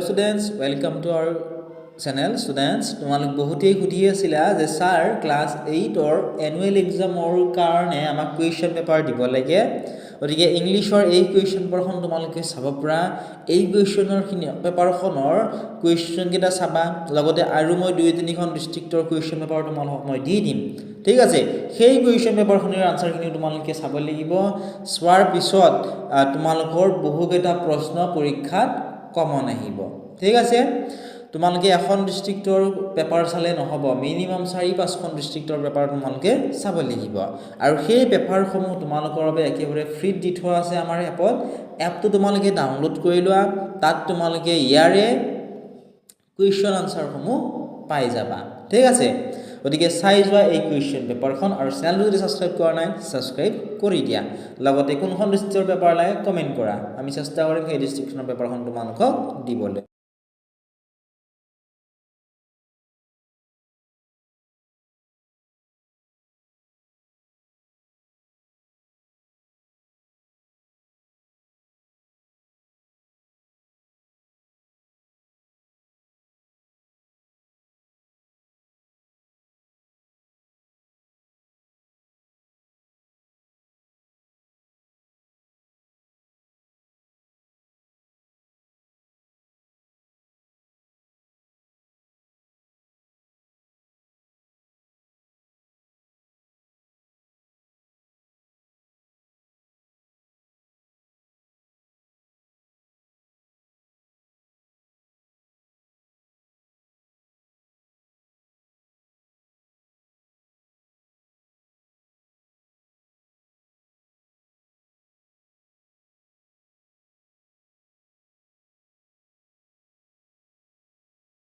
students, welcome to our channel. Students, তোমালোক বহুতেই সুধি আছিলা যে স্যার ক্লাস 8 অৰ এনুৱেল এক্সামৰ কাৰণে আমাক কুৱেশ্যন পেপাৰ দিব লাগে গতিকে ইংলিছৰ এই কুৱেশ্যন পেপাৰখন তোমালোকে চাব পৰা এই কুৱেশ্যনৰ পেপাৰখনৰ কুৱেশ্যন কেইটা চাবা লগতে আৰু মই 2-3খন ডিস্ট্ৰিক্টৰ কুৱেশ্যন পেপাৰ তোমালোকক মই দি দিম ঠিক আছে সেই কুৱেশ্যন পেপাৰখনৰ আনসাৰখিনি তোমালোকে চাব লাগিব সোৱাৰ পিছত তোমালোকৰ বহুকেইটা প্ৰশ্ন পৰীক্ষাত কমন আহিব ঠিক আছে তোমালোকে এখন ডিস্ট্ৰিক্টৰ পেপাৰ চালে নহব মিনিমাম 4-5খন ডিস্ট্ৰিক্টৰ পেপাৰ তোমালোকে চাব লাগিব আৰু সেই পেপাৰসমূহ তোমালোকৰ বাবে একেবাৰে ফ্ৰী দি থোৱা আছে আমাৰ এপটো তোমালোকে ডাউনলোড কৰি লোৱা তাত তোমালোকে ইয়াৰে কুৱেশ্যন আনসাৰসমূহ পাই যাবা ঠিক আছে গতিকে চাই যোৱা এই কুৱেশ্যন পেপাৰখন আৰু চেনেলটো যদি সাবস্ক্ৰাইব কৰা নাই সাবস্ক্ৰাইব কৰি দিয়া লগতে কোনখন ডিস্ট্ৰিক্টৰ পেপাৰ লাগে কমেন্ট কৰা আমি চেষ্টা কৰিম সেই ডিস্ট্ৰিক্টৰ পেপাৰখন তোমালোকক দিবলৈ